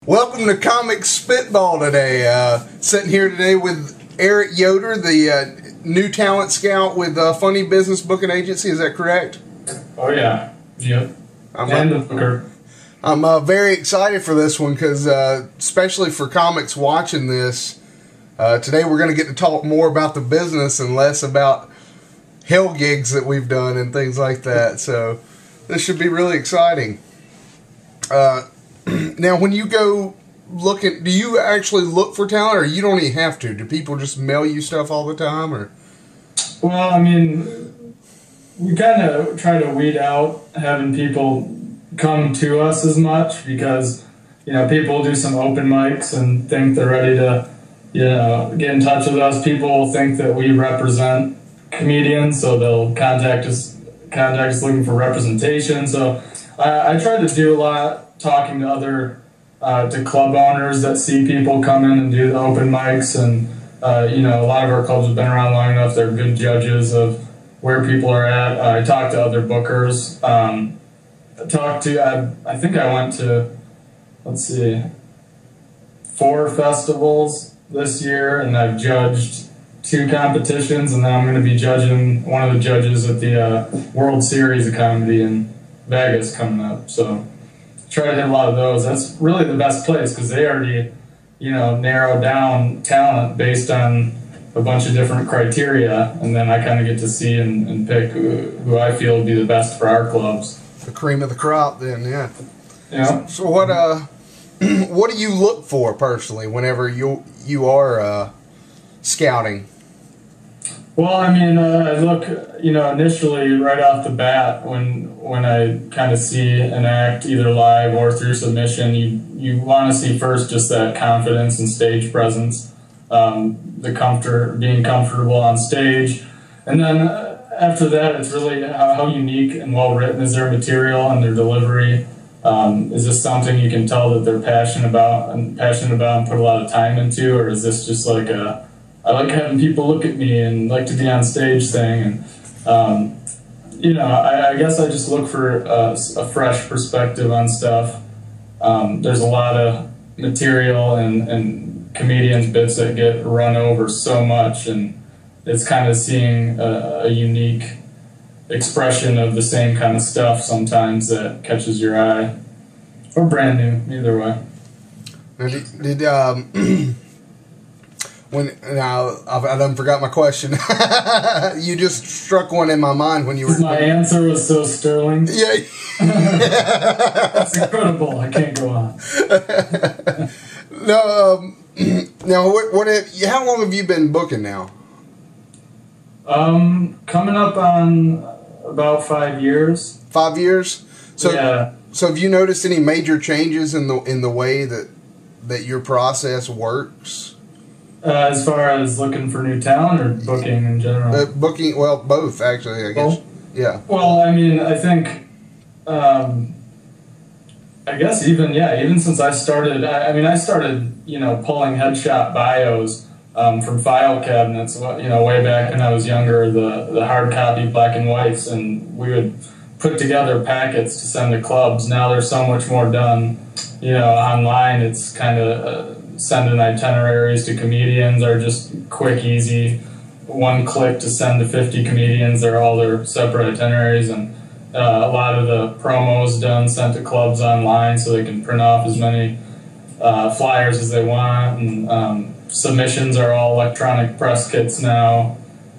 Welcome to Comic Spitball today. Sitting here today with Yoder, the new talent scout with Funny Business Booking Agency. Is that correct? Oh yeah, yep. And the booker. I'm very excited for this one because, especially for comics watching this, today we're going to get to talk more about the business and less about hell gigs that we've done and things like that. So this should be really exciting. Now, when you go looking, do you actually look for talent, or you don't even have to? Do people just mail you stuff all the time, or? Well, I mean, we kind of try to weed out having people come to us as much because, you know, people do some open mics and think they're ready to, you know, get in touch with us. People think that we represent comedians, so they'll contact us looking for representation. So I try to do a lot talking to other to club owners that see people come in and do the open mics, and you know, a lot of our clubs have been around long enough. They're good judges of where people are at. I talk to other bookers. I think I went to, let's see, 4 festivals this year, and I've judged 2 competitions, and then I'm going to be judging one of the judges at the World Series of Comedy in Vegas coming up. So try to hit a lot of those. That's really the best place because they already, you know, narrow down talent based on a bunch of different criteria, and then I kind of get to see and pick who I feel would be the best for our clubs. The cream of the crop, then, yeah. Yeah. So what what do you look for personally whenever you are scouting? Well, I mean, I look, you know, initially right off the bat when I kind of see an act either live or through submission, you want to see first just that confidence and stage presence, being comfortable on stage, and then after that, it's really how unique and well written is their material and their delivery. Is this something you can tell that they're passionate about and put a lot of time into, or is this just like I like having people look at me and like to be on stage thing? And you know, I guess I just look for a fresh perspective on stuff. There's a lot of material and comedians' bits that get run over so much, and it's kind of seeing a unique expression of the same kind of stuff sometimes that catches your eye, or brand new, either way. I done forgot my question. You just struck one in my mind when you were. My answer was so sterling. Yeah. That's incredible. I can't go on. No. Now, how long have you been booking now? Coming up on about 5 years. 5 years. So yeah. So have you noticed any major changes in the way that your process works? As far as looking for new talent or booking in general? Booking, well, both actually, I guess. Both? Yeah. Well, I mean, I think, I guess even since I started, I started, you know, pulling headshot bios from file cabinets, you know, way back when I was younger, the hard copy black and whites, and we would put together packets to send to clubs. Now there's so much more done, you know, online. It's kind of sending itineraries to comedians are just quick, easy, one click to send to 50 comedians. They're all their separate itineraries, and a lot of the promos done sent to clubs online so they can print off as many flyers as they want, and submissions are all electronic press kits now,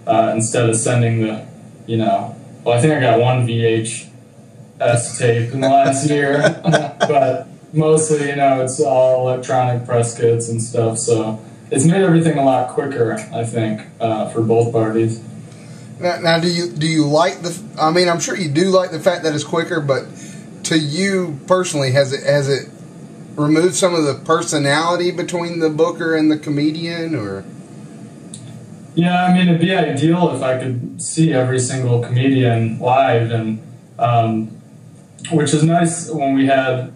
instead of sending the, you know, well, I think I got one VHS tape in the last year, but mostly, you know, it's all electronic press kits and stuff, so it's made everything a lot quicker, I think, for both parties. Now, do you like I mean, I'm sure you do like the fact that it's quicker, but to you personally, has it removed some of the personality between the booker and the comedian, or? Yeah, I mean, it'd be ideal if I could see every single comedian live, and which is nice when we had.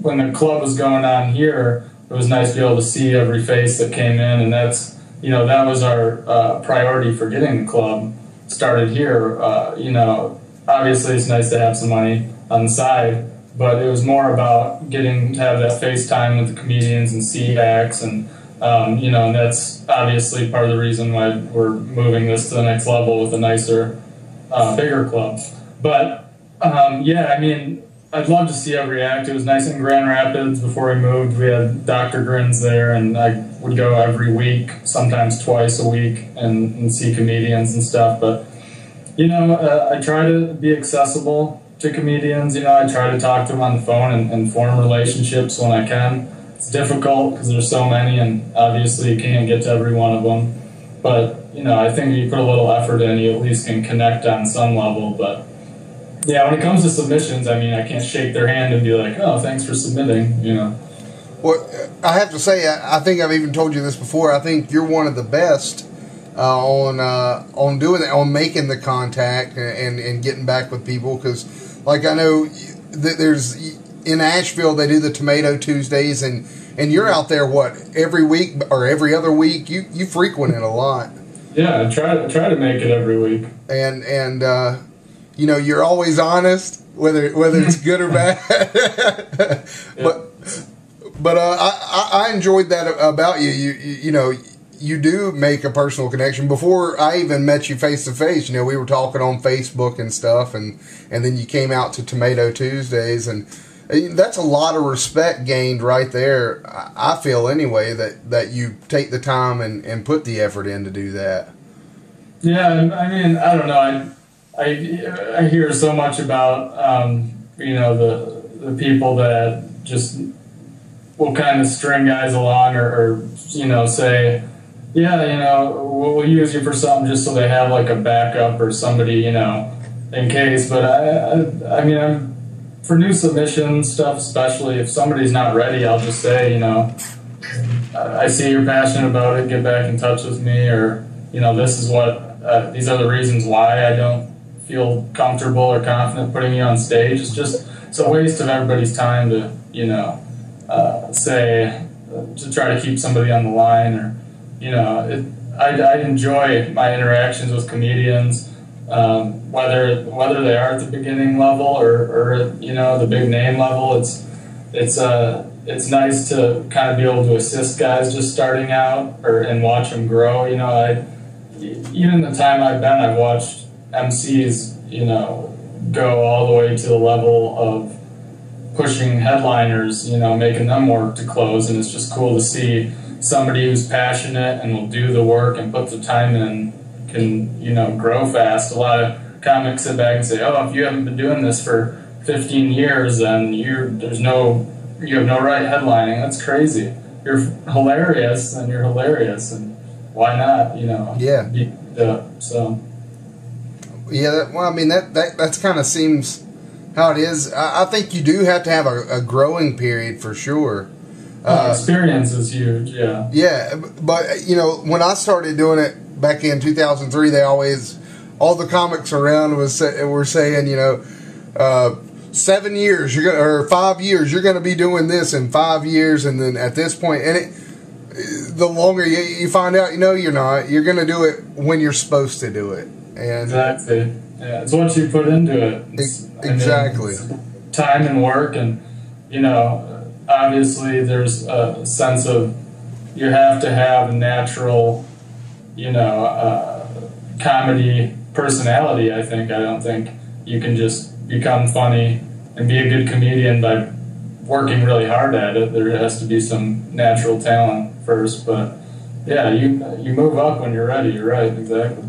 When the club was going on here, it was nice to be able to see every face that came in, and that's, you know, that was our priority for getting the club started here. You know, obviously it's nice to have some money on the side, but it was more about getting to have that FaceTime with the comedians and see acts, and and that's obviously part of the reason why we're moving this to the next level with a nicer, bigger club. But yeah, I mean, I'd love to see every act. It was nice in Grand Rapids before we moved. We had Dr. Grins there, and I would go every week, sometimes twice a week, and see comedians and stuff. But I try to be accessible to comedians. I try to talk to them on the phone and form relationships when I can. It's difficult because there's so many, and obviously you can't get to every one of them. But, I think if you put a little effort in, you at least can connect on some level. But, yeah, when it comes to submissions, I mean, I can't shake their hand and be like, oh, thanks for submitting, Well, I have to say, I think I've even told you this before, I think you're one of the best on doing that, on making the contact and getting back with people, because, like, I know that there's... In Asheville, they do the Tomato Tuesdays, and you're out there, what, every week or every other week? You frequent it a lot. Yeah, I try to make it every week. And you're always honest, whether it's good or bad. Yeah. But I enjoyed that about you. You do make a personal connection. Before I even met you face to face, we were talking on Facebook and stuff, and then you came out to Tomato Tuesdays, and that's a lot of respect gained right there. I feel anyway that you take the time and put the effort in to do that. Yeah, I mean, I don't know. I hear so much about the people that just will kind of string guys along or say, yeah, we'll use you for something just so they have like a backup or somebody in case. But I mean, for new submission stuff, especially if somebody's not ready, I'll just say, I see you're passionate about it, get back in touch with me, or, this is what, these are the reasons why I don't feel comfortable or confident putting you on stage. It's a waste of everybody's time to, to try to keep somebody on the line, or, I enjoy my interactions with comedians. Whether they are at the beginning level or the big name level, it's nice to kind of be able to assist guys just starting out and watch them grow. Even the time I've watched MCs go all the way to the level of pushing headliners, making them work to close, and it's just cool to see somebody who's passionate and will do the work and put the time in can grow fast. A lot of comics sit back and say, oh, if you haven't been doing this for 15 years, then you have no right headlining. That's crazy. You're hilarious, and why not? Yeah. So. Yeah. Well, I mean that's kind of seems how it is. I think you do have to have a growing period for sure. Experience is huge. Yeah. Yeah, but when I started doing it back in 2003, all the comics around were saying, 7 years, or 5 years, you're gonna be doing this in 5 years, and then at this point, and the longer you find out, you're not. You're gonna do it when you're supposed to do it, and exactly. Yeah, it's what you put into it. Exactly. Time and work, and obviously there's a sense of you have to have a natural comedy personality, I think. I don't think you can just become funny and be a good comedian by working really hard at it. There has to be some natural talent first, but yeah, you move up when you're ready. You're right, exactly.